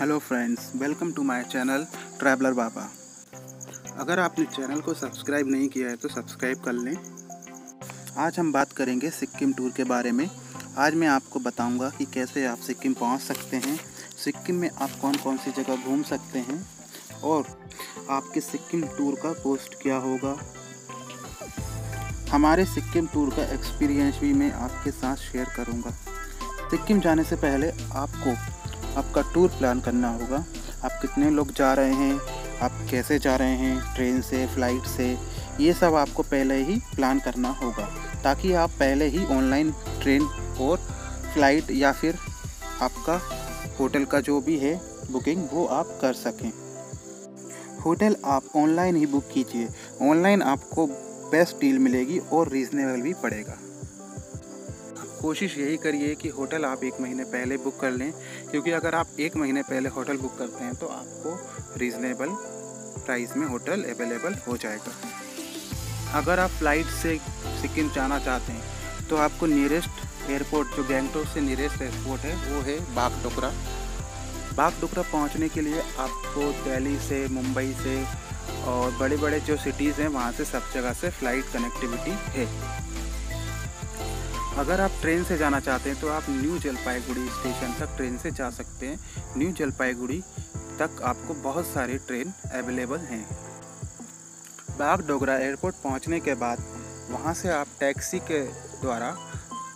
Hello friends, welcome to my channel traveller Baba. अगर आपने channel को सब्सक्राइब नहीं किया है तो सब्सक्राइब कर लें। आज हम बात करेंगे सिक्किम टूर के बारे में। आज मैं आपको बताऊंगा कि कैसे आप सिक्किम पहुंच सकते हैं, सिक्किम में आप कौन कौन सी जगह घूम सकते हैं और आपके सिक्किम टूर का कॉस्ट क्या होगा। हमारे सिक्किम टूर का एक्सपीरियंस भी मैं आपके साथ शेयर करूँगा। सिक्किम जाने से पहले आपको आपका टूर प्लान करना होगा। आप कितने लोग जा रहे हैं, आप कैसे जा रहे हैं, ट्रेन से, फ्लाइट से, ये सब आपको पहले ही प्लान करना होगा ताकि आप पहले ही ऑनलाइन ट्रेन और फ्लाइट या फिर आपका होटल का जो भी है बुकिंग वो आप कर सकें। होटल आप ऑनलाइन ही बुक कीजिए। ऑनलाइन आपको बेस्ट डील मिलेगी और रीज़नेबल भी पड़ेगा। कोशिश यही करिए कि होटल आप 1 महीने पहले बुक कर लें, क्योंकि अगर आप 1 महीने पहले होटल बुक करते हैं तो आपको रीज़नेबल प्राइस में होटल अवेलेबल हो जाएगा। अगर आप फ्लाइट से सिक्किम जाना चाहते हैं तो आपको नियरेस्ट एयरपोर्ट जो गैंगटॉक से नियरेस्ट एयरपोर्ट है वो है बागडोगरा। बागडोगरा पहुंचने के लिए आपको दिल्ली से, मुंबई से और बड़े बड़े जो सिटीज़ हैं वहाँ से सब जगह से फ़्लाइट कनेक्टिविटी है। अगर आप ट्रेन से जाना चाहते हैं तो आप न्यू जलपाईगुड़ी स्टेशन तक ट्रेन से जा सकते हैं। न्यू जलपाईगुड़ी तक आपको बहुत सारे ट्रेन अवेलेबल हैं। बागडोगरा एयरपोर्ट पहुंचने के बाद वहां से आप टैक्सी के द्वारा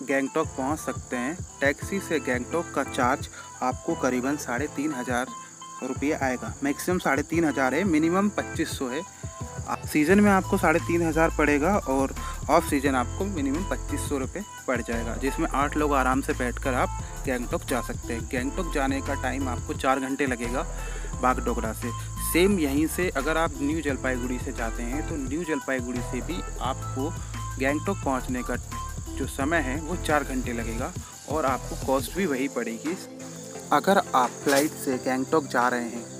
गैंगटॉक पहुंच सकते हैं। टैक्सी से गैंगटॉक का चार्ज आपको करीबन 3,500 रुपये आएगा। मैक्सिमम 3,500 है, मिनिमम 2,500 है। सीज़न में आपको 3,500 पड़ेगा और ऑफ सीज़न आपको मिनिमम 2,500 रुपये पड़ जाएगा, जिसमें 8 लोग आराम से बैठकर आप गैंगटॉक जा सकते हैं। गैंगटॉक जाने का टाइम आपको 4 घंटे लगेगा बागडोगरा से। सेम यहीं से अगर आप न्यू जलपाईगुड़ी से जाते हैं तो न्यू जलपाईगुड़ी से भी आपको गैंगटॉक पहुंचने का जो समय है वो 4 घंटे लगेगा और आपको कॉस्ट भी वही पड़ेगी। अगर आप फ्लाइट से गैंगटॉक जा रहे हैं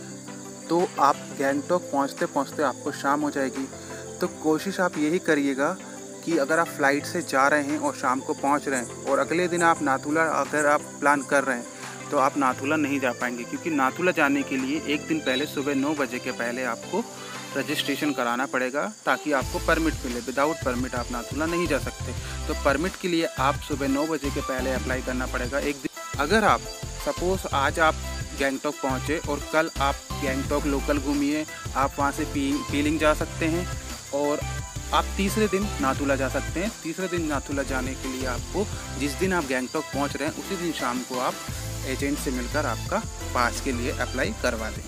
तो आप गैंगटॉक पहुंचते पहुंचते आपको शाम हो जाएगी। तो कोशिश आप यही करिएगा कि अगर आप फ़्लाइट से जा रहे हैं और शाम को पहुंच रहे हैं और अगले दिन आप नाथुला अगर आप प्लान कर रहे हैं तो आप नाथुला नहीं जा पाएंगे, क्योंकि नाथुला जाने के लिए 1 दिन पहले सुबह 9 बजे के पहले आपको रजिस्ट्रेशन कराना पड़ेगा ताकि आपको परमिट मिले। विदाउट परमिट आप नाथुला नहीं जा सकते। तो परमिट के लिए आप सुबह 9 बजे के पहले अप्लाई करना पड़ेगा 1 दिन। अगर आप सपोज़ आज आप गैंगटॉक पहुँचे और कल आप गैंगटॉक लोकल घूमिए, आप वहाँ से पीलिंग जा सकते हैं और आप तीसरे दिन नाथुला जा सकते हैं। तीसरे दिन नाथुला जाने के लिए आपको जिस दिन आप गैंगटॉक पहुँच रहे हैं उसी दिन शाम को आप एजेंट से मिलकर आपका पास के लिए अप्लाई करवा दें।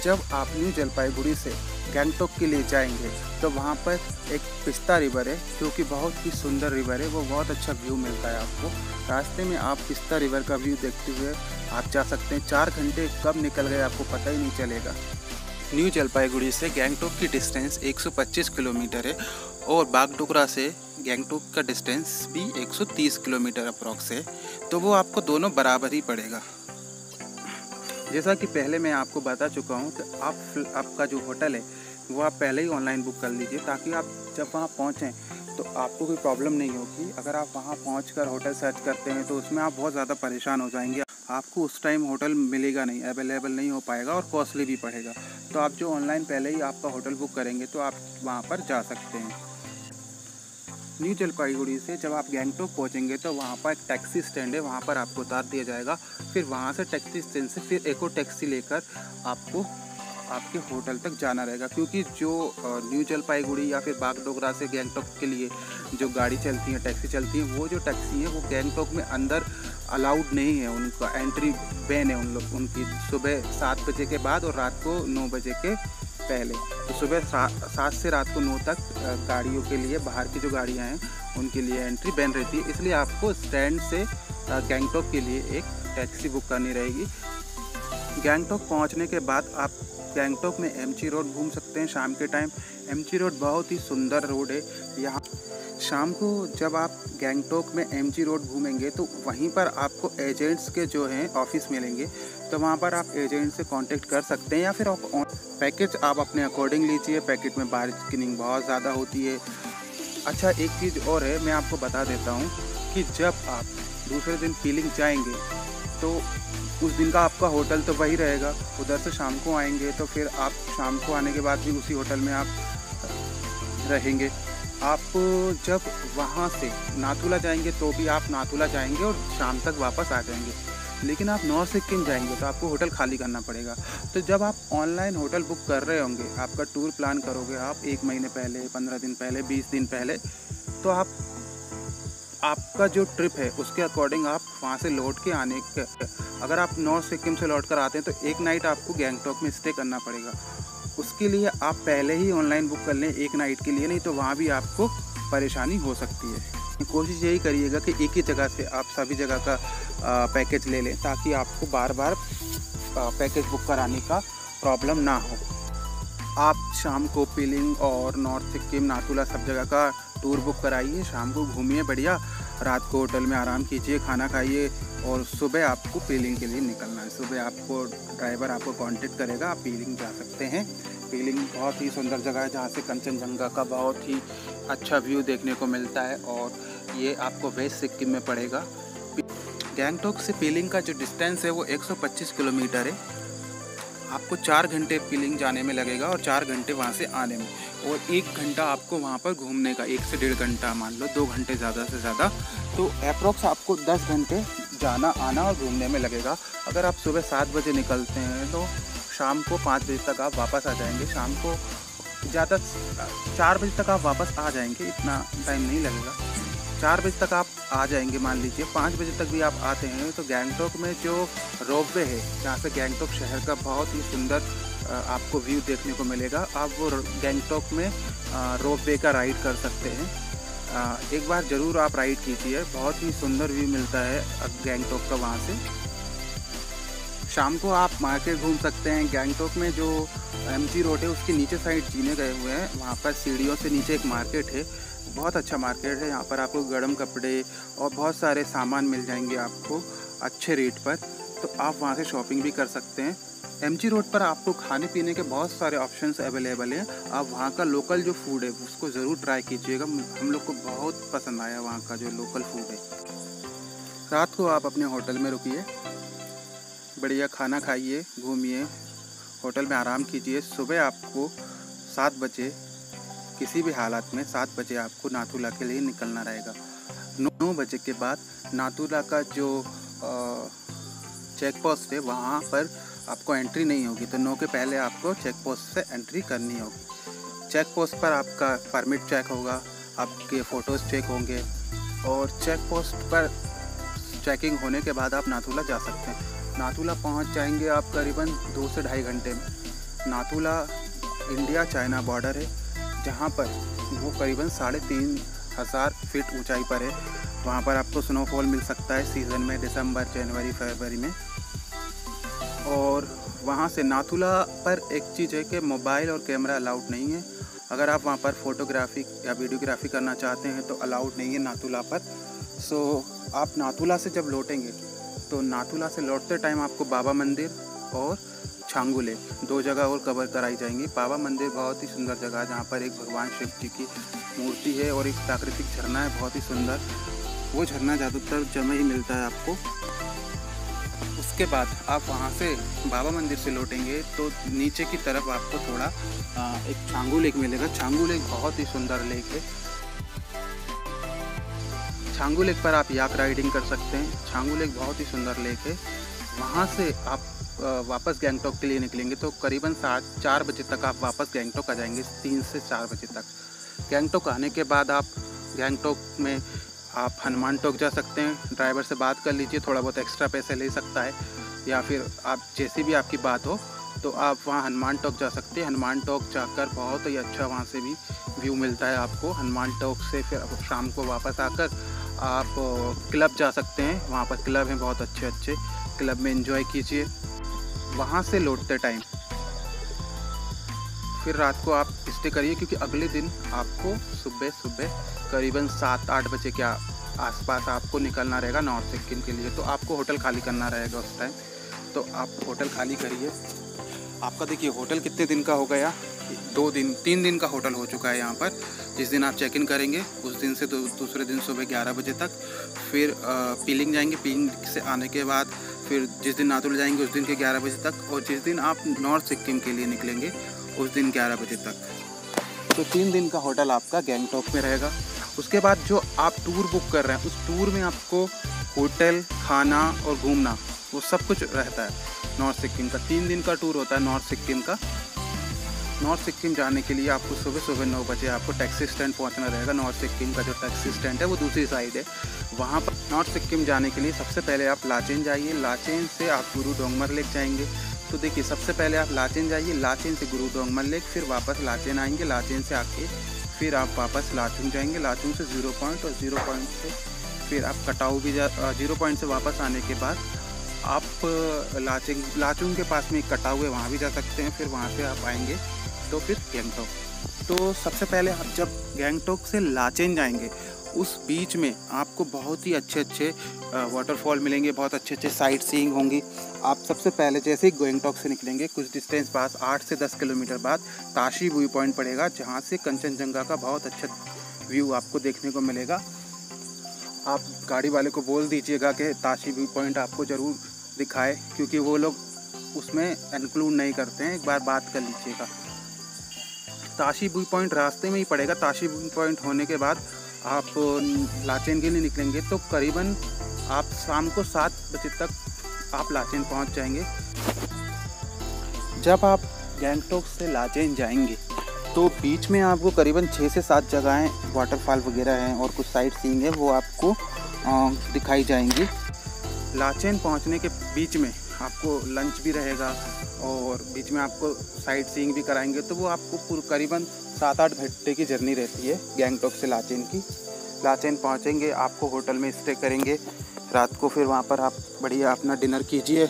जब आप न्यू जलपाईगुड़ी से गैंगटॉक के लिए जाएंगे तो वहाँ पर एक पिस्ता रिवर है जो कि बहुत ही सुंदर रिवर है। वो बहुत अच्छा व्यू मिलता है आपको। रास्ते में आप पिस्ता रिवर का व्यू देखते हुए आप जा सकते हैं। 4 घंटे कब निकल गए आपको पता ही नहीं चलेगा। न्यू जलपाईगुड़ी से गैंगटॉक की डिस्टेंस 125 किलोमीटर है और बागडोगरा से गैंगटॉक का डिस्टेंस भी 130 किलोमीटर अप्रॉक्स है। तो वो आपको दोनों बराबर ही पड़ेगा। जैसा कि पहले मैं आपको बता चुका हूँ कि आपका जो होटल है वो आप पहले ही ऑनलाइन बुक कर लीजिए ताकि आप जब वहाँ पहुँचें तो आपको कोई प्रॉब्लम नहीं होगी। अगर आप वहाँ पहुँचकर होटल सर्च करते हैं तो उसमें आप बहुत ज़्यादा परेशान हो जाएंगे। आपको उस टाइम होटल मिलेगा नहीं, अवेलेबल नहीं हो पाएगा और कॉस्टली भी पड़ेगा। तो आप जो ऑनलाइन पहले ही आपका होटल बुक करेंगे तो आप वहाँ पर जा सकते हैं। न्यू जलपाईगुड़ी से जब आप गैंगटॉक पहुँचेंगे तो वहाँ पर एक टैक्सी स्टैंड है, वहाँ पर आपको उतार दिया जाएगा। फिर वहाँ से टैक्सी स्टैंड से फिर एक और टैक्सी लेकर आपको आपके होटल तक जाना रहेगा, क्योंकि जो न्यू जलपाईगुड़ी या फिर बागडोगरा से गैंगटॉक के लिए जो गाड़ी चलती है, टैक्सी चलती है, वो जो टैक्सी है वो गैंगटॉक में अंदर अलाउड नहीं है। उनका एंट्री बैन है उनकी सुबह 7 बजे के बाद और रात को 9 बजे के पहले। तो सुबह 7 से रात को 9 तक गाड़ियों के लिए, बाहर की जो गाड़ियाँ हैं उनके लिए एंट्री बैन रहती है। इसलिए आपको स्टैंड से गैंगटॉक के लिए एक टैक्सी बुक करनी रहेगी। गैंगटॉक पहुंचने के बाद आप गैंगटॉक में एमजी रोड घूम सकते हैं शाम के टाइम। एमजी रोड बहुत ही सुंदर रोड है। यहाँ शाम को जब आप गैंगटॉक में एमजी रोड घूमेंगे तो वहीं पर आपको एजेंट्स के जो हैं ऑफिस मिलेंगे। तो वहाँ पर आप एजेंट से कांटेक्ट कर सकते हैं या फिर आप पैकेज आप अपने अकॉर्डिंग लीजिए। पैकेज में बार्गेनिंग बहुत ज़्यादा होती है। अच्छा, एक चीज़ और है, मैं आपको बता देता हूँ कि जब आप दूसरे दिन पीलिंग जाएंगे तो उस दिन का आपका होटल तो वही रहेगा। उधर से शाम को आएंगे तो फिर आप शाम को आने के बाद भी उसी होटल में आप रहेंगे। आप जब वहाँ से नाथुला जाएंगे तो भी आप नाथुला जाएंगे और शाम तक वापस आ जाएंगे। लेकिन आप नॉर्थ सिक्किम जाएंगे तो आपको होटल खाली करना पड़ेगा। तो जब आप ऑनलाइन होटल बुक कर रहे होंगे, आपका टूर प्लान करोगे आप 1 महीने पहले, 15 दिन पहले, 20 दिन पहले, तो आपका जो ट्रिप है उसके अकॉर्डिंग आप वहाँ से लौट के आने के, अगर आप नॉर्थ सिक्किम से लौट कर आते हैं तो एक नाइट आपको गैंगटॉक में स्टे करना पड़ेगा। उसके लिए आप पहले ही ऑनलाइन बुक कर लें एक नाइट के लिए, नहीं तो वहाँ भी आपको परेशानी हो सकती है। कोशिश यही करिएगा कि एक ही जगह से आप सभी जगह का पैकेज ले लें, ताकि आपको बार बार पैकेज बुक कराने का प्रॉब्लम ना हो। आप शाम को पीलिंग और नॉर्थ सिक्किम, नाथुला सब जगह का टूर बुक कराइए, शाम को घूमिए बढ़िया, रात को होटल में आराम कीजिए, खाना खाइए और सुबह आपको पीलिंग के लिए निकलना है। सुबह आपको ड्राइवर आपको कांटेक्ट करेगा, आप पीलिंग जा सकते हैं। पीलिंग बहुत ही सुंदर जगह है जहाँ से कंचनजंगा का बहुत ही अच्छा व्यू देखने को मिलता है और ये आपको वेस्ट सिक्किम में पड़ेगा। गैंगटॉक से पीलिंग का जो डिस्टेंस है वो 125 किलोमीटर है। आपको 4 घंटे पीलिंग जाने में लगेगा और 4 घंटे वहाँ से आने में, और 1 घंटा आपको वहाँ पर घूमने का, 1 से 1.5 घंटा मान लो, 2 घंटे ज़्यादा से ज़्यादा। तो अप्रोक्स आपको 10 घंटे जाना आना और घूमने में लगेगा। अगर आप सुबह 7 बजे निकलते हैं तो शाम को 5 बजे तक आप वापस आ जाएंगे। शाम को ज़्यादा 4 बजे तक आप वापस आ जाएंगे, इतना टाइम नहीं लगेगा। 4 बजे तक आप आ जाएंगे मान लीजिए। 5 बजे तक भी आप आते हैं तो गैंगटॉक में जो रोपवे है, जहाँ से गैंगटॉक शहर का बहुत ही सुंदर आपको व्यू देखने को मिलेगा। आप वो गैंगटॉक में रोपवे का राइड कर सकते हैं। एक बार ज़रूर आप राइड कीजिए, बहुत ही सुंदर व्यू मिलता है गैंगटॉक का वहाँ से। शाम को आप मार्केट घूम सकते हैं। गैंगटॉक में जो MG रोड है उसके नीचे साइड जीने गए हुए हैं, वहाँ पर सीढ़ियों से नीचे एक मार्केट है, बहुत अच्छा मार्केट है। यहाँ पर आपको गर्म कपड़े और बहुत सारे सामान मिल जाएंगे आपको अच्छे रेट पर, तो आप वहाँ से शॉपिंग भी कर सकते हैं। MG रोड पर आपको खाने पीने के बहुत सारे ऑप्शंस अवेलेबल हैं। आप वहाँ का लोकल जो फूड है उसको ज़रूर ट्राई कीजिएगा। हम लोग को बहुत पसंद आया वहाँ का जो लोकल फूड है। रात को आप अपने होटल में रुकिए, बढ़िया खाना खाइए, घूमिए, होटल में आराम कीजिए। सुबह आपको 7 बजे, किसी भी हालत में 7 बजे आपको नाथुला के लिए निकलना रहेगा। 9 बजे के बाद नाथुला का जो चेक पोस्ट है वहाँ पर आपको एंट्री नहीं होगी, तो 9 के पहले आपको चेक पोस्ट से एंट्री करनी होगी। चेक पोस्ट पर आपका परमिट चेक होगा, आपके फ़ोटोज़ चेक होंगे और चेक पोस्ट पर चेकिंग होने के बाद आप नाथुला जा सकते हैं। नाथुला पहुंच जाएंगे आप करीबन 2 से ढाई घंटे में। नाथुला इंडिया चाइना बॉर्डर है, जहां पर वो करीबन 3500 फीट ऊंचाई पर है। वहां पर आपको स्नोफॉल मिल सकता है सीज़न में, दिसंबर, जनवरी, फरवरी में। और वहां से नाथुला पर एक चीज़ है कि मोबाइल और कैमरा अलाउड नहीं है। अगर आप वहां पर फ़ोटोग्राफी या वीडियोग्राफी करना चाहते हैं तो अलाउड नहीं है नाथुला पर। सो आप नाथुला से जब लौटेंगे तो नाथुला से लौटते टाइम आपको बाबा मंदिर और छांगू लेक 2 जगह और कवर कराई जाएंगी। बाबा मंदिर बहुत ही सुंदर जगह है, जहाँ पर एक भगवान शिव जी की मूर्ति है और एक प्राकृतिक झरना है बहुत ही सुंदर। वो झरना ज़्यादातर जमे ही मिलता है आपको। उसके बाद आप वहाँ से बाबा मंदिर से लौटेंगे तो नीचे की तरफ आपको थोड़ा एक छांगू लेक मिलेगा। छांगू लेक बहुत ही सुंदर लेक है। छांगू लेक पर आप याक राइडिंग कर सकते हैं। छांगू लेक बहुत ही सुंदर लेक है। वहाँ से आप वापस गैंगटॉक के लिए निकलेंगे तो करीबन 4 बजे तक आप वापस गैंगटॉक आ जाएंगे, 3 से 4 बजे तक। गैंगटॉक आने के बाद आप गैंगटॉक में आप हनुमान टॉक जा सकते हैं। ड्राइवर से बात कर लीजिए, थोड़ा बहुत एक्स्ट्रा पैसे ले सकता है, या फिर आप जैसी भी आपकी बात हो तो आप वहाँ हनुमान टॉक जा सकते हैं। हनुमान टॉक जाकर बहुत ही अच्छा वहाँ से भी व्यू मिलता है आपको। हनुमान टॉक से फिर शाम को वापस आकर आप क्लब जा सकते हैं। वहाँ पर क्लब हैं बहुत अच्छे अच्छे, क्लब में एंजॉय कीजिए। वहाँ से लौटते टाइम फिर रात को आप स्टे करिए, क्योंकि अगले दिन आपको सुबह करीबन 7-8 बजे के आसपास आपको निकलना रहेगा नॉर्थ सिक्किम के लिए। तो आपको होटल खाली करना रहेगा उस टाइम, तो आप होटल खाली करिए। आपका देखिए होटल कितने दिन का हो गया, 3 दिन का होटल हो चुका है यहाँ पर। जिस दिन आप चेक इन करेंगे उस दिन से दूसरे दिन सुबह 11 बजे तक फिर पीलिंग जाएंगे। पीलिंग से आने के बाद फिर जिस दिन नाथुला जाएंगे उस दिन के 11 बजे तक, और जिस दिन आप नॉर्थ सिक्किम के लिए निकलेंगे उस दिन 11 बजे तक। तो 3 दिन का होटल आपका गैंगटॉक में रहेगा। उसके बाद जो आप टूर बुक कर रहे हैं उस टूर में आपको होटल, खाना और घूमना वो सब कुछ रहता है। नॉर्थ सिक्किम का 3 दिन का टूर होता है नॉर्थ सिक्किम का। नॉर्थ सिक्किम जाने के लिए आपको सुबह 9 बजे आपको टैक्सी स्टैंड पहुंचना रहेगा। नॉर्थ सिक्किम का जो टैक्सी स्टैंड है वो दूसरी साइड है। वहां पर नॉर्थ सिक्किम जाने के लिए सबसे पहले आप लाचेन जाइए। लाचेन से आप गुरु डोंगमर लेक जाएंगे। तो देखिए, सबसे पहले आप लाचेन जाइए, लाचेन से गुरु डोंगमर लेक, फिर वापस लाचेन आएंगे। लाचेन से आके फिर आप वापस लाचुंग जाएंगे। लाचुंग से 0 पॉइंट, और 0 पॉइंट से फिर आप कटाऊ भी 0 पॉइंट से वापस आने के बाद आप लाचुंग के पास में एक कटाऊ है, वहाँ भी जा सकते हैं। फिर वहाँ से आप आएंगे तो फिर गैंगटॉक। तो सबसे पहले आप जब गैंगटॉक से लाचेन जाएंगे उस बीच में आपको बहुत ही अच्छे वाटरफॉल मिलेंगे, बहुत अच्छे साइट सीइंग होंगी। आप सबसे पहले जैसे ही गैंगटॉक से निकलेंगे कुछ डिस्टेंस पास 8 से 10 किलोमीटर बाद ताशी व्यू पॉइंट पड़ेगा, जहाँ से कंचनजंगा का बहुत अच्छा व्यू आपको देखने को मिलेगा। आप गाड़ी वाले को बोल दीजिएगा कि ताशी व्यू पॉइंट आपको ज़रूर दिखाए, क्योंकि वो लोग उसमें इंक्लूड नहीं करते हैं। एक बार बात कर लीजिएगा। ताशी व्यू पॉइंट रास्ते में ही पड़ेगा। ताशी व्यू पॉइंट होने के बाद आप लाचेन के लिए निकलेंगे तो करीबन आप शाम को 7 बजे तक आप लाचेन पहुंच जाएंगे। जब आप गैंगटॉक से लाचेन जाएंगे तो बीच में आपको करीबन 6 से 7 जगहें वाटरफॉल वगैरह हैं और कुछ साइट सीइंग है वो आपको दिखाई जाएंगी। लाचेन पहुंचने के बीच में आपको लंच भी रहेगा और बीच में आपको साइट सीइंग भी कराएंगे। तो वो आपको करीबन 7-8 घंटे की जर्नी रहती है गैंगटॉक से लाचेन की। लाचेन पहुंचेंगे, आपको होटल में स्टे करेंगे रात को। फिर वहाँ पर आप बढ़िया अपना डिनर कीजिए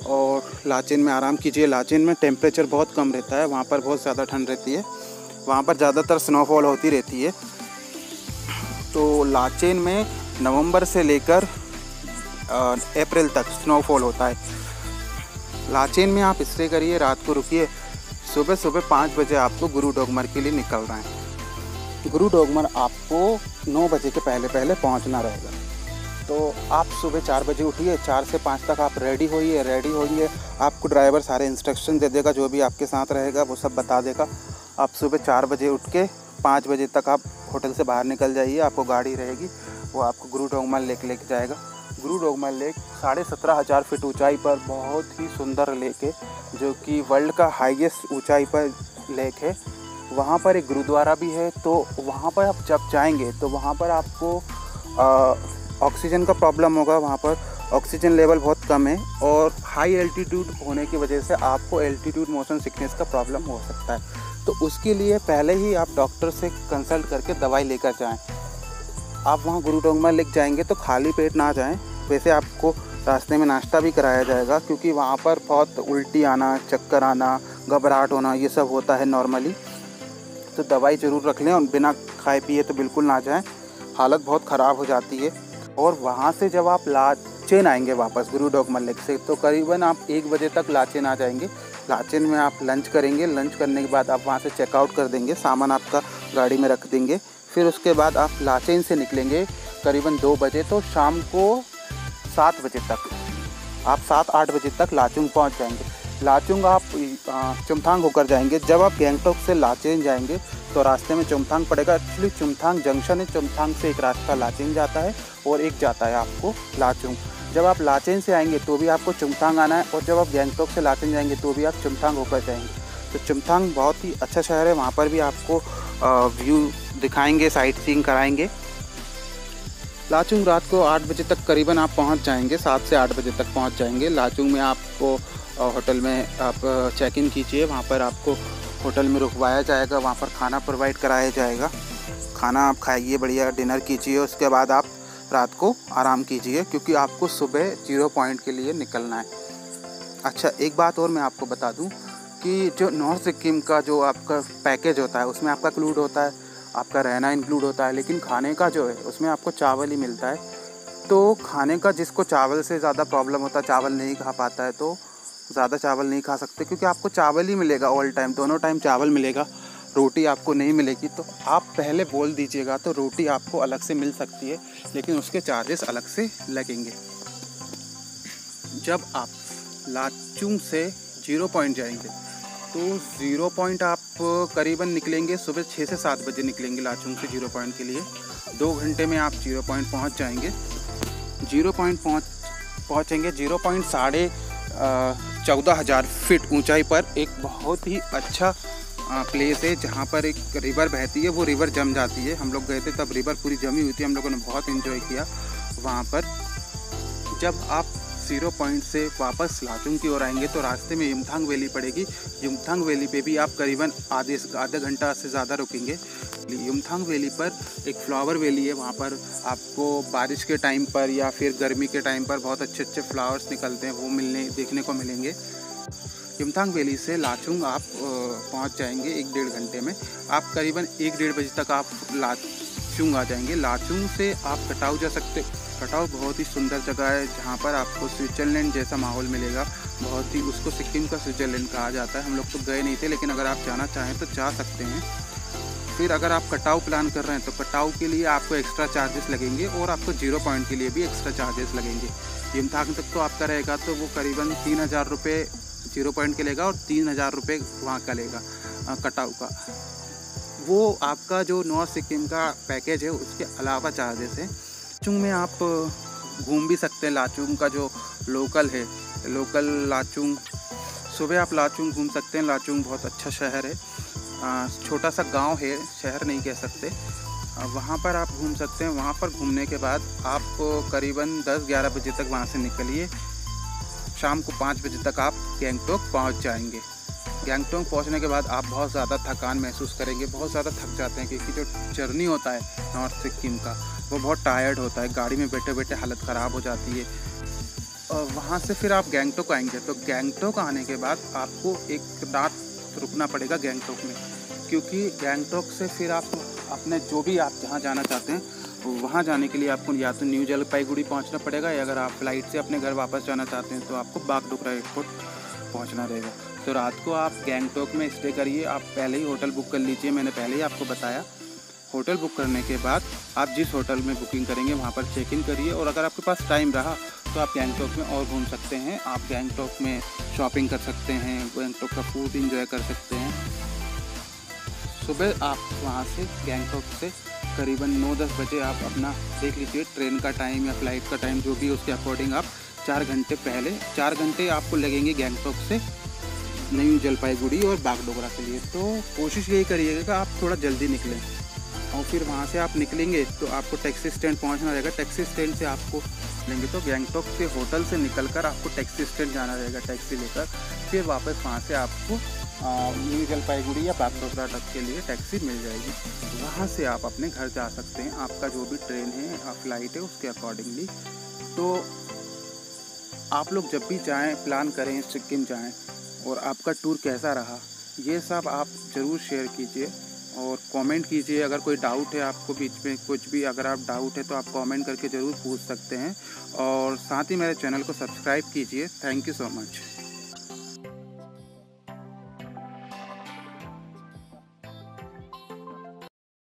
और लाचेन में आराम कीजिए। लाचेन में टेम्परेचर बहुत कम रहता है, वहाँ पर बहुत ज़्यादा ठंड रहती है। वहाँ पर ज़्यादातर स्नोफॉल होती रहती है। तो लाचेन में नवंबर से लेकर अप्रैल तक स्नोफॉल होता है। लाचेन में आप स्टे करिए, रात को रुकिए। सुबह 5 बजे आपको गुरु डोंगमर के लिए निकलना है। गुरु डोंगमर आपको 9 बजे के पहले पहुंचना रहेगा। तो आप सुबह 4 बजे उठिए, 4 से 5 तक आप रेडी होइए। आपको ड्राइवर सारे इंस्ट्रक्शन दे देगा, जो भी आपके साथ रहेगा वो सब बता देगा। आप सुबह 4 बजे उठ के 5 बजे तक आप होटल से बाहर निकल जाइए। आपको गाड़ी रहेगी, वो आपको गुरु डोंगमर लेक लेके जाएगा। गुरु डोंगमर लेक 17,500 फीट ऊंचाई पर बहुत ही सुंदर लेक है, जो कि वर्ल्ड का हाईएस्ट ऊंचाई पर लेक है। वहाँ पर एक गुरुद्वारा भी है। तो वहाँ पर आप जब जाएंगे तो वहाँ पर आपको ऑक्सीजन का प्रॉब्लम होगा। वहाँ पर ऑक्सीजन लेवल बहुत कम है और हाई एल्टीट्यूड होने की वजह से आपको एल्टीट्यूड मोशन सिकनेस का प्रॉब्लम हो सकता है। तो उसके लिए पहले ही आप डॉक्टर से कंसल्ट करके दवाई लेकर जाएं। आप वहाँ गुरु डोंगमर लेक जाएंगे तो खाली पेट ना जाएं। वैसे आपको रास्ते में नाश्ता भी कराया जाएगा, क्योंकि वहाँ पर बहुत उल्टी आना, चक्कर आना, घबराहट होना ये सब होता है नॉर्मली। तो दवाई ज़रूर रख लें और बिना खाए पिए तो बिल्कुल ना जाएं, हालत बहुत ख़राब हो जाती है। और वहाँ से जब आप लाचेन आएंगे वापस गुरु डोंगमर लेक से, तो करीबन आप 1 बजे तक लाचेन आ जाएंगे। लाचेन में आप लंच करेंगे। लंच करने के बाद आप वहाँ से चेकआउट कर देंगे, सामान आपका गाड़ी में रख देंगे। फिर उसके बाद आप लाचेन से निकलेंगे करीबन 2 बजे, तो शाम को 7 बजे तक आप 7-8 बजे तक लाचुंग पहुंच जाएंगे। लाचुंग आप चुमथांग होकर जाएंगे। जब आप गैंगटॉक से लाचेन जाएंगे तो रास्ते में चुमथांग पड़ेगा। एक्चुअली चुमथांग जंक्शन है। चुमथांग से एक रास्ता लाचेन जाता है और एक जाता है आपको लाचुंग। जब आप लाचेन से आएंगे तो भी आपको चुमथांग आना है, और जब आप गैंगटॉक से लाचेन जाएंगे तो भी आप चुमथांग होकर जाएंगे। तो चुमथांग बहुत ही अच्छा शहर है, वहाँ पर भी आपको व्यू दिखाएंगे, साइट सीइंग कराएंगे। लाचुंग रात को 8 बजे तक करीबन आप पहुंच जाएंगे, 7 से 8 बजे तक पहुंच जाएंगे। लाचुंग में आपको होटल में आप चेक इन कीजिए, वहाँ पर आपको होटल में रुकवाया जाएगा, वहाँ पर खाना प्रोवाइड कराया जाएगा। खाना आप खाइए, बढ़िया डिनर कीजिए, उसके बाद आप रात को आराम कीजिए, क्योंकि आपको सुबह 0 पॉइंट के लिए निकलना है। अच्छा, एक बात और मैं आपको बता दूं कि जो नॉर्थ सिक्किम का जो आपका पैकेज होता है उसमें आपका इंक्लूड होता है, आपका रहना इंक्लूड होता है, लेकिन खाने का जो है उसमें आपको चावल ही मिलता है। तो खाने का जिसको चावल से ज़्यादा प्रॉब्लम होता है, चावल नहीं खा पाता है, तो ज़्यादा चावल नहीं खा सकते, क्योंकि आपको चावल ही मिलेगा ऑल टाइम, दोनों टाइम चावल मिलेगा, रोटी आपको नहीं मिलेगी। तो आप पहले बोल दीजिएगा तो रोटी आपको अलग से मिल सकती है, लेकिन उसके चार्जेस अलग से लगेंगे। जब आप लाचुंग से 0 पॉइंट जाएंगे तो 0 पॉइंट आप करीबन निकलेंगे सुबह 6 से 7 बजे निकलेंगे लाचुंग से 0 पॉइंट के लिए। 2 घंटे में आप 0 पॉइंट पहुँच जाएंगे। 0 पॉइंट पहुँचेंगे। 0 पॉइंट 14,500 फीट ऊंचाई पर एक बहुत ही अच्छा प्लेस है जहाँ पर एक रिवर बहती है। वो रिवर जम जाती है। हम लोग गए थे तब रिवर पूरी जमी हुई थी। हम लोगों ने बहुत एंजॉय किया वहाँ पर। जब आप 0 पॉइंट से वापस लाचुंग की ओर आएंगे तो रास्ते में युमथांग वैली पड़ेगी। युमथांग वैली पे भी आप करीबन आधा घंटा से ज़्यादा रुकेंगे। युमथांग वैली पर एक फ्लावर वैली है। वहाँ पर आपको बारिश के टाइम पर या फिर गर्मी के टाइम पर बहुत अच्छे अच्छे फ्लावर्स निकलते हैं, वो देखने को मिलेंगे। युमथांग वैली से लाचुंग आप पहुँच जाएंगे 1-1.5 घंटे में। आप करीबन 1-1.5 बजे तक आप लाचुंग आ जाएंगे। लाचुंग से आप कटाऊ जा सकते। कटाऊ बहुत ही सुंदर जगह है जहाँ पर आपको स्विट्ज़रलैंड जैसा माहौल मिलेगा। बहुत ही, उसको सिक्किम का स्विट्ज़रलैंड कहा जाता है। हम लोग तो गए नहीं थे, लेकिन अगर आप जाना चाहें तो जा सकते हैं। फिर अगर आप कटाऊ प्लान कर रहे हैं तो कटाऊ के लिए आपको एक्स्ट्रा चार्जेस लगेंगे और आपको 0 पॉइंट के लिए भी एक्स्ट्रा चार्जेस लगेंगे। युमथांग तक तो आपका रहेगा तो वो करीबन 3,000 रुपये 0 पॉइंट के लेगा और 3,000 रुपये वहाँ का लेगा कटाऊ का। वो आपका जो नॉर्थ सिक्किम का पैकेज है उसके अलावा चार्जेस है। लाचुंग में आप घूम भी सकते हैं। लाचुंग का जो लोकल है, लोकल लाचुंग, सुबह आप लाचुंग घूम सकते हैं। लाचुंग बहुत अच्छा शहर है। छोटा सा गांव है, शहर नहीं कह सकते। वहाँ पर आप घूम सकते हैं। वहाँ पर घूमने के बाद आप करीबन 10-11 बजे तक वहाँ से निकलिए। शाम को 5 बजे तक आप गैंगटॉक पहुँच जाएंगे। गैंगटॉक पहुँचने के बाद आप बहुत ज़्यादा थकान महसूस करेंगे। बहुत ज़्यादा थक जाते हैं क्योंकि जो जर्नी होता है नॉर्थ सिक्किम का वो बहुत टायर्ड होता है। गाड़ी में बैठे बैठे हालत ख़राब हो जाती है। और वहाँ से फिर आप गैंगटॉक आएंगे तो गैंगटॉक आने के बाद आपको एक रात रुकना पड़ेगा गैंगटॉक में, क्योंकि गैंगटॉक से फिर आप अपने जो भी आप जहाँ जाना चाहते हैं वहाँ जाने के लिए आपको या तो न्यू जलपाईगुड़ी पहुँचना पड़ेगा, या अगर आप फ्लाइट से अपने घर वापस जाना चाहते हैं तो आपको बागडोगरा एयरपोर्ट पहुँचना रहेगा। तो रात को आप गैंगटॉक में स्टे करिए। आप पहले ही होटल बुक कर लीजिए, मैंने पहले ही आपको बताया। होटल बुक करने के बाद आप जिस होटल में बुकिंग करेंगे वहाँ पर चेक इन करिए। और अगर आपके पास टाइम रहा तो आप गैंगटॉक में और घूम सकते हैं। आप गैंगटॉक में शॉपिंग कर सकते हैं, गैंगटॉक का फूड एंजॉय कर सकते हैं। सुबह आप वहाँ से गैंगटॉक से करीबन 9-10 बजे आप अपना देख लीजिए ट्रेन का टाइम या फ्लाइट का टाइम जो भी, उसके अकॉर्डिंग आप 4 घंटे पहले 4 घंटे आपको लगेंगे गैंगटॉक से न्यू जलपाईगुड़ी और बागडोगरा के लिए। तो कोशिश यही करिएगा कि आप थोड़ा जल्दी निकलें। और फिर वहाँ से आप निकलेंगे तो आपको टैक्सी स्टैंड पहुँचना रहेगा। टैक्सी स्टैंड से आपको लेंगे तो गैंगटॉक के होटल से निकलकर आपको टैक्सी स्टैंड जाना रहेगा टैक्सी लेकर। फिर वापस वहाँ से आपको न्यू जलपाईगुड़ी या बागडोगरा तक के लिए टैक्सी मिल जाएगी। वहाँ से आप अपने घर जा सकते हैं। आपका जो भी ट्रेन है फ्लाइट है उसके अकॉर्डिंगली। तो आप लोग जब भी जाएँ प्लान करें सिक्किम जाएँ, और आपका टूर कैसा रहा ये सब आप ज़रूर शेयर कीजिए और कमेंट कीजिए। अगर कोई डाउट है आपको बीच में कुछ भी, अगर आप डाउट है तो आप कमेंट करके ज़रूर पूछ सकते हैं। और साथ ही मेरे चैनल को सब्सक्राइब कीजिए। Thank you so much.